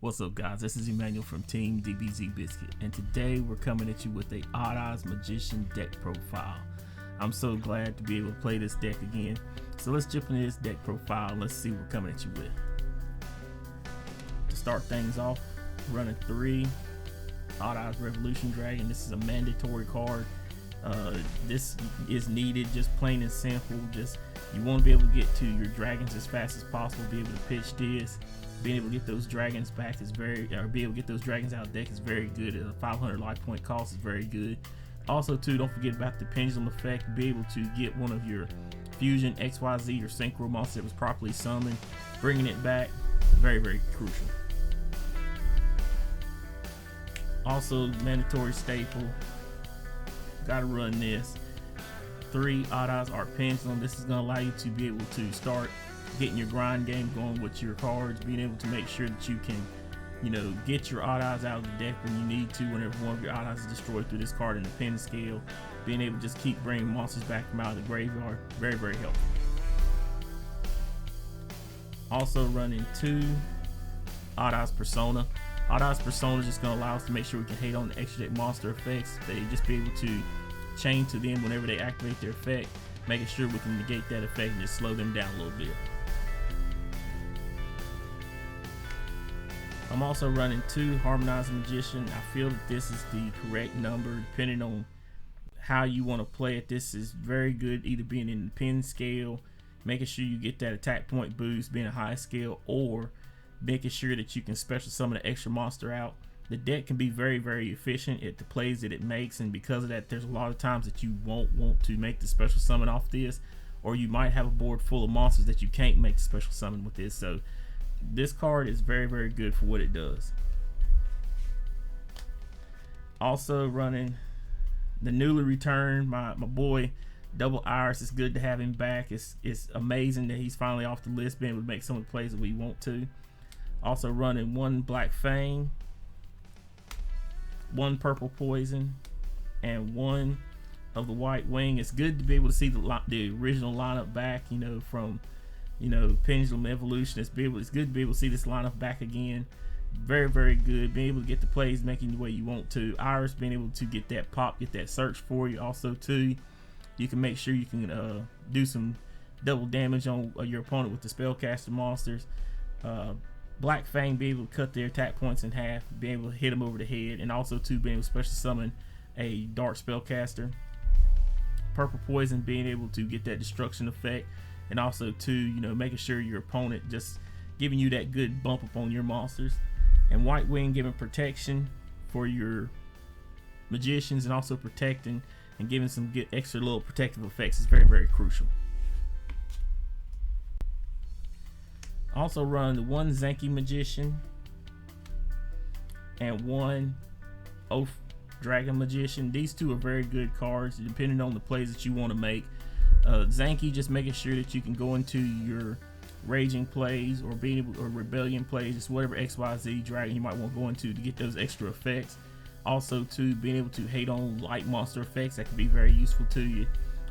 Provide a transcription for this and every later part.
What's up, guys? This is Emmanuel from TeamDBZ Biscuit, and today we're coming at you with a Odd Eyes Magician deck profile. I'm so glad to be able to play this deck again. So let's jump into this deck profile and let's see what we're coming at you with. To start things off, running 3 Odd Eyes Revolution Dragon. This is a mandatory card. This is needed, just plain and simple. Just you want to be able to get to your dragons as fast as possible, be able to pitch this. Being able to get those dragons back is be able to get those dragons out of deck is very good. At a 500 life point cost is very good. Also too, don't forget about the Pendulum effect. Be able to get one of your fusion XYZ or synchro monster that was properly summoned, bringing it back, very, very crucial. Also mandatory staple, gotta run this. 3 Odd Eyes Art Pendulum. This is gonna allow you to be able to start getting your grind game going with your cards, being able to make sure that you can, get your Odd Eyes out of the deck when you need to, whenever one of your Odd Eyes is destroyed through this card in the pin scale. Being able to just keep bringing monsters back from out of the graveyard, very, very helpful. Also running 2 Odd Eyes Persona. Odd Eyes Persona is just going to allow us to make sure we can hate on the extra deck monster effects. They just be able to chain to them whenever they activate their effect, making sure we can negate that effect and just slow them down a little bit. I'm also running 2 Harmonizing Magician. I feel that this is the correct number depending on how you want to play it. This is very good, either being in the pin scale, making sure you get that attack point boost, being a high scale, or making sure that you can special summon an extra monster out. The deck can be very, very efficient at the plays that it makes, and because of that, there's a lot of times that you won't want to make the special summon off this, or you might have a board full of monsters that you can't make the special summon with this. So this card is very, very good for what it does. Also running the newly returned, my boy Double Iris. It's good to have him back. It's amazing that he's finally off the list, being able to make some of the plays that we want to. Also running 1 Black Fang, 1 Purple Poison, and 1 of the White Wing. It's good to be able to see the original lineup back, from Pendulum Evolution. It's good to be able to see this lineup back again. Very, very good. Being able to get the plays making the way you want to. Iris being able to get that pop, get that search for you. Also too, you can make sure you can do some double damage on your opponent with the spellcaster monsters. Black Fang being able to cut their attack points in half, being able to hit them over the head, and also too being able to special summon a dark spellcaster. Purple Poison being able to get that destruction effect, and also too, making sure your opponent just giving you that good bump up on your monsters. And White Wing giving protection for your magicians, and also protecting and giving some good extra little protective effects is very, very crucial. Also run the 1 Zanky Magician and 1 Oath Dragon Magician. These 2 are very good cards depending on the plays that you want to make. Zanky, just making sure that you can go into your raging plays or rebellion plays, just whatever XYZ dragon you might want to go into to get those extra effects. Also too, being able to hate on light monster effects, that can be very useful to you.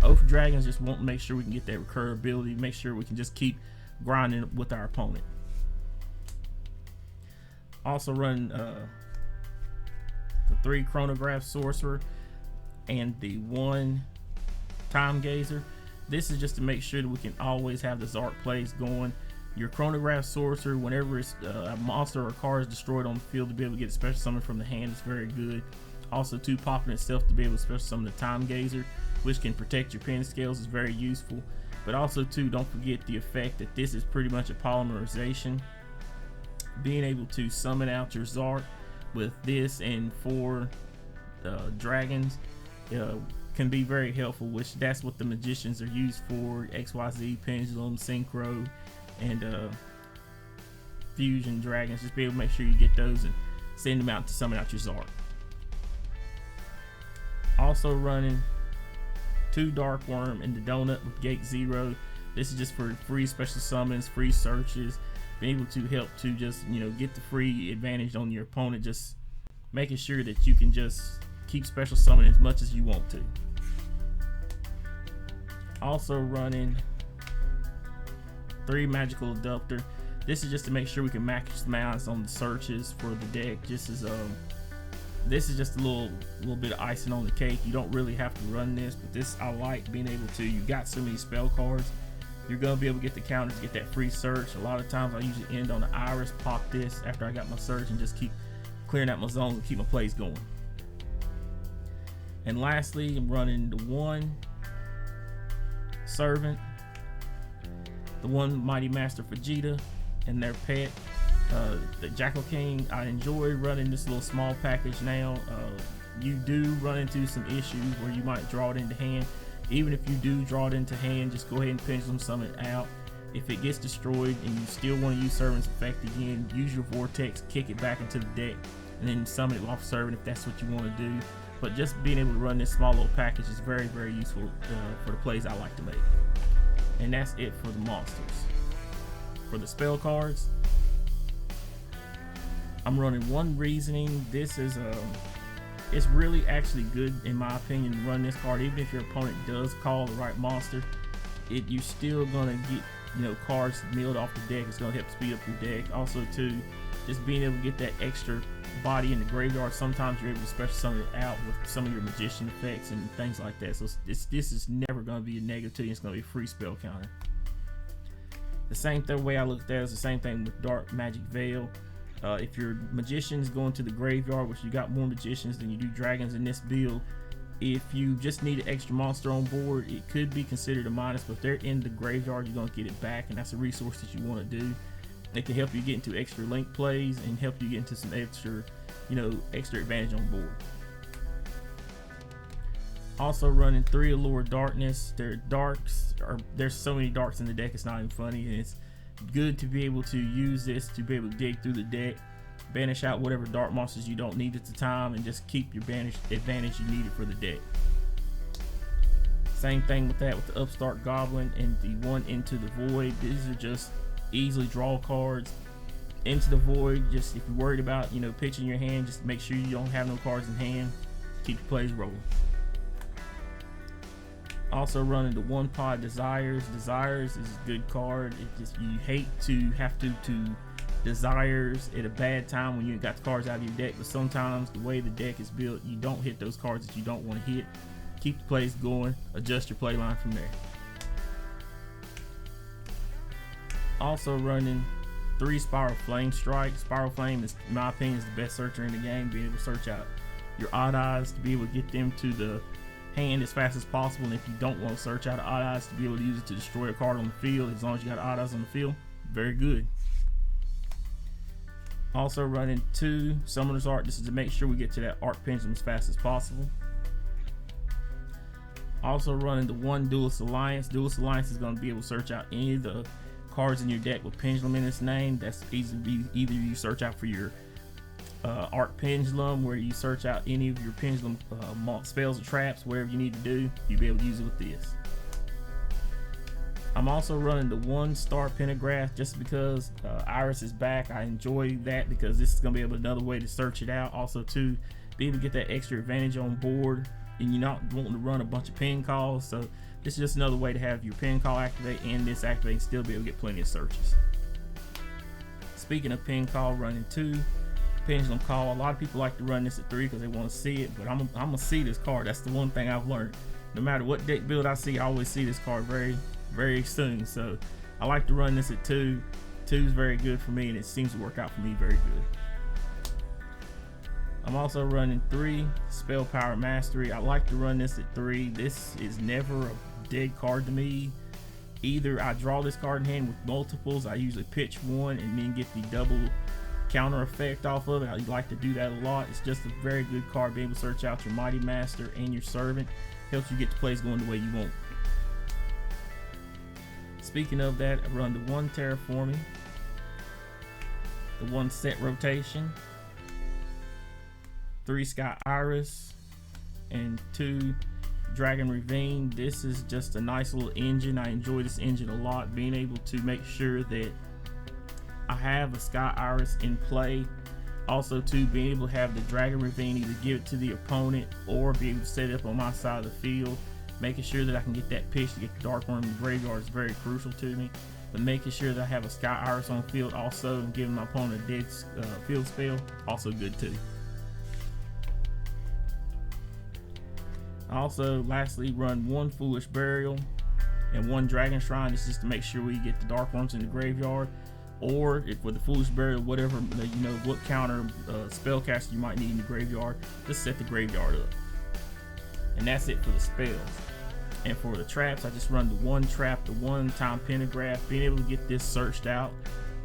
Oath Dragons just want to make sure we can get that recurability, make sure we can just keep grinding with our opponent. Also run the 3 Chronograph Sorcerer and the 1 Time Gazer. This is just to make sure that we can always have the Zark plays going. Your Chronograph Sorcerer, whenever a monster or card is destroyed on the field, to be able to get a special summon from the hand is very good. Also too, popping itself to be able to special summon the Time Gazer, which can protect your pin scales, is very useful. But also too, don't forget the effect that this is pretty much a polymerization. Being able to summon out your Zark with this and 4 dragons can be very helpful, which that's what the magicians are used for. XYZ, Pendulum, Synchro, and Fusion Dragons. Just be able to make sure you get those and send them out to summon out your Zark. Also running 2 Dark Worm and the Donut with Gate 0. This is just for free special summons, free searches, being able to help to just get the free advantage on your opponent, just making sure that you can just keep special summoning as much as you want to. Also running 3 Magical Adapter. This is just to make sure we can maximize on the searches for the deck. This is just a little bit of icing on the cake. You don't really have to run this, but this I like being able to. You got so many spell cards, you're gonna be able to get the counters, get that free search. A lot of times I usually end on the Iris, pop this after I got my search, and just keep clearing out my zone and keep my plays going. And lastly, I'm running the one servant, the one Mighty Master Vegeta, and their pet, the Jackal King. I enjoy running this little small package now. You do run into some issues where you might draw it into hand. Even if you do draw it into hand, just go ahead and Pendulum summon it out. If it gets destroyed and you still want to use Servant's Effect again, use your Vortex, kick it back into the deck, and then summon it off Servant if that's what you want to do. But just being able to run this small little package is very, very useful for the plays I like to make. And that's it for the monsters. For the spell cards, I'm running one Reasoning. This is it's really actually good in my opinion to run this card. Even if your opponent does call the right monster, you're still gonna get cards milled off the deck. It's gonna help speed up your deck. Also too, just being able to get that extra body in the graveyard. Sometimes you're able to special summon it out with some of your magician effects and things like that. So this is never gonna be a negative to you. It's gonna be a free spell counter. The same way I looked at it is the same thing with Dark Magic Veil. If your magician's going to the graveyard, which you got more magicians than you do dragons in this build, if you just need an extra monster on board, it could be considered a minus, but if they're in the graveyard, you're going to get it back, and that's a resource that you want to do. It can help you get into extra link plays and help you get into some extra, extra advantage on board. Also running 3 Allure Darkness. There's so many darks in the deck, it's not even funny, and it's good to be able to use this to be able to dig through the deck, banish out whatever dark monsters you don't need at the time, and just keep your advantage you needed for the deck. Same thing with that with the Upstart Goblin and the one Into the Void. These are just easily draw cards. Into the Void, just if you're worried about pitching your hand, just make sure you don't have no cards in hand. Keep your plays rolling. Also running the one pod Desires. Desires is a good card. It just, you hate to have to Desires at a bad time when you ain't got the cards out of your deck, but sometimes the way the deck is built, you don't hit those cards that you don't want to hit. Keep the plays going, adjust your play line from there. Also running 3 Spiral Flame Strike. Spiral Flame is, in my opinion, is the best searcher in the game. Being able to search out your odd eyes to be able to get them to the hand as fast as possible, and if you don't want to search out odd eyes, to be able to use it to destroy a card on the field, as long as you got odd eyes on the field, very good. Also running 2 Summoner's Art. This is to make sure we get to that Arc Pendulum as fast as possible. Also running the 1 Duelist Alliance. Duelist Alliance is going to be able to search out any of the cards in your deck with Pendulum in its name. That's easy to be, either you search out for your Arc Pendulum, where you search out any of your Pendulum spells or traps, whatever you need to do, you'll be able to use it with this. I'm also running the 1 Star Pentagraph just because Iris is back. I enjoy that because this is going to be able another way to search it out. Also to be able to get that extra advantage on board, and you're not wanting to run a bunch of pin calls, so this is just another way to have your pin call activate and this activate and still be able to get plenty of searches. Speaking of pin call, running 2 Pendulum Call. A lot of people like to run this at 3 because they want to see it, but I'm gonna see this card. That's the one thing I've learned. No matter what deck build I see, I always see this card very, very soon. So I like to run this at 2. 2 is very good for me, and it seems to work out for me very good. I'm also running 3 Spell Power Mastery. I like to run this at 3. This is never a dead card to me. Either I draw this card in hand with multiples. I usually pitch 1 and then get the double counter effect off of it. I like to do that a lot. It's just a very good card, being able to search out your Mighty Master and your Servant. Helps you get the plays going the way you want. Speaking of that, I run the 1 Terraforming, the 1 Set Rotation, 3 Sky Iris, and 2 Dragon Ravine. This is just a nice little engine. I enjoy this engine a lot, being able to make sure that I have a Sky Iris in play. Also to be able to have the Dragon Ravine, either give it to the opponent or be able to set it up on my side of the field. Making sure that I can get that pitch to get the Dark Worm in the graveyard is very crucial to me. but making sure that I have a Sky Iris on field also, and giving my opponent a dead field spell, also good too. Also, lastly, run 1 Foolish Burial and 1 Dragon Shrine. This is just to make sure we get the Dark Worms in the graveyard, or if with the Foolish Burial, whatever, you know, what counter spellcaster you might need in the graveyard, just set the graveyard up. And that's it for the spells. And for the traps, I just run the 1 trap, the 1 time pentagraph, being able to get this searched out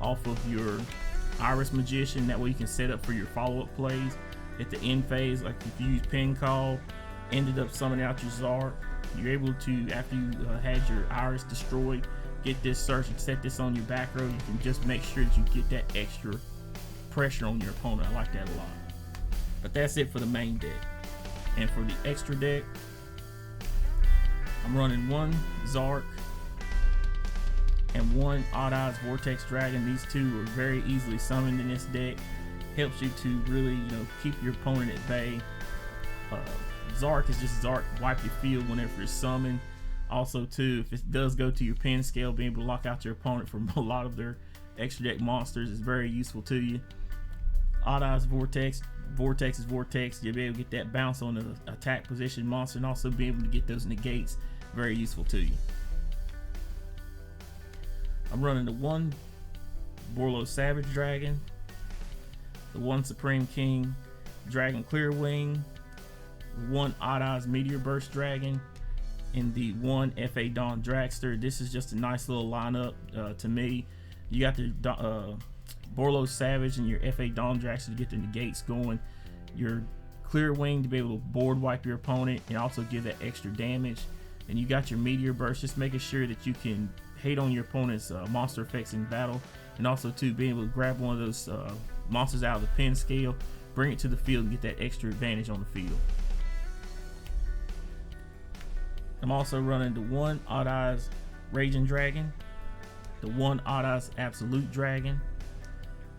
off of your Iris Magician. That way you can set up for your follow-up plays at the end phase. Like if you use Pen Call, ended up summoning out your Zark, you're able to, after you had your Iris destroyed, get this search and set this on your back row. You can just make sure that you get that extra pressure on your opponent. I like that a lot. But that's it for the main deck. And for the extra deck, I'm running 1 Zark and 1 Odd Eyes Vortex Dragon. These two are very easily summoned in this deck. Helps you to really, you know, keep your opponent at bay. Zark is just Zark, wipe your field whenever it's summoned. Also too, if it does go to your pen scale, being able to lock out your opponent from a lot of their extra deck monsters is very useful to you. Odd Eyes Vortex is Vortex. You'll be able to get that bounce on the attack position monster, and also be able to get those negates. Very useful to you. I'm running the 1 Borlo Savage Dragon, the 1 Supreme King Dragon Clear Wing, 1 Odd Eyes Meteor Burst Dragon, and the 1 FA Dawn Dragster. This is just a nice little lineup to me. You got the Borlo Savage and your FA Dawn Dragster to get the negates going. Your Clear Wing to be able to board wipe your opponent and also give that extra damage. And you got your Meteor Burst, just making sure that you can hate on your opponent's monster effects in battle, and also to being able to grab one of those monsters out of the pen scale, bring it to the field and get that extra advantage on the field. I'm also running the 1 Odd Eyes Raging Dragon, the 1 Odd Eyes Absolute Dragon,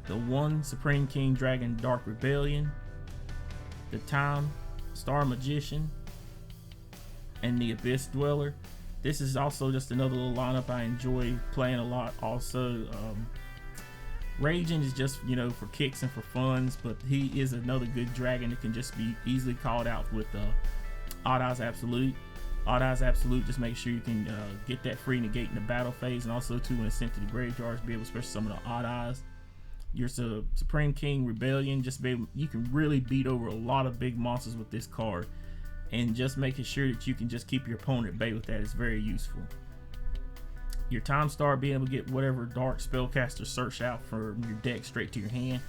the 1 Supreme King Dragon Dark Rebellion, the Time Star Magician, and the Abyss Dweller. This is also just another little lineup I enjoy playing a lot. Also, Raging is just, you know, for kicks and for funs, but he is another good dragon that can just be easily called out with Odd Eyes Absolute. Odd Eyes Absolute, just make sure you can get that free negate in the battle phase, and also too when it's sent to the graveyard, be able to special summon the Odd Eyes. Your Supreme King Rebellion, just be able, you can really beat over a lot of big monsters with this card, and just making sure that you can just keep your opponent at bay with that is very useful. Your Time Star, being able to get whatever dark spellcaster search out from your deck straight to your hand,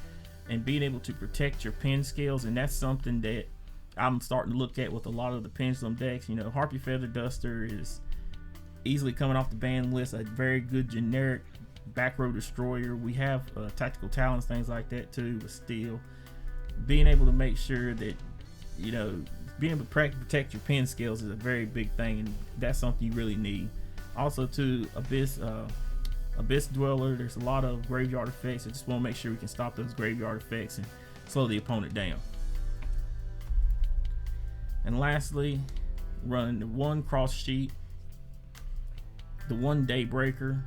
and being able to protect your pen scales, and that's something that I'm starting to look at with a lot of the Pendulum decks. You know, Harpy Feather Duster is easily coming off the ban list, a very good generic back row destroyer. We have tactical talents, things like that too, but still being able to make sure that, you know, being able to protect your pen scales is a very big thing, and that's something you really need. Also too, Abyss Dweller, there's a lot of graveyard effects. I just want to make sure we can stop those graveyard effects and slow the opponent down. And lastly, running the 1 Cross Sheet, the 1 Daybreaker,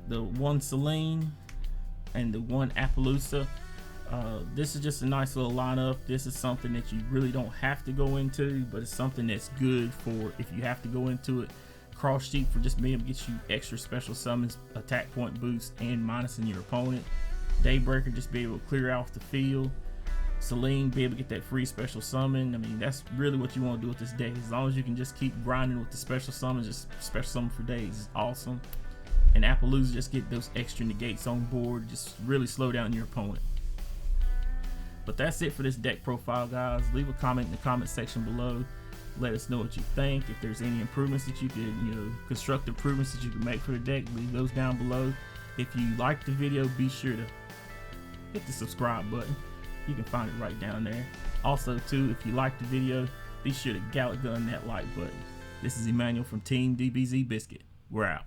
the 1 Selene, and the 1 Appaloosa. This is just a nice little lineup. This is something that you really don't have to go into, but it's something that's good for if you have to go into it. Cross Sheet for just being able to get you extra special summons, attack point boost, and minusing your opponent. Daybreaker, just be able to clear off the field. Selene, be able to get that free special summon. I mean, that's really what you want to do with this deck. As long as you can just keep grinding with the special summons, just special summon for days is awesome. And Appaloosa, just get those extra negates on board, just really slow down your opponent. But that's it for this deck profile, guys. Leave a comment in the comment section below. Let us know what you think. If there's any improvements that you could, you know, constructive improvements that you can make for the deck, leave those down below. If you liked the video, be sure to hit the subscribe button. You can find it right down there. Also too, if you liked the video, be sure to Gallic gun that like button. This is Emmanuel from Team DBZ Biscuit. We're out.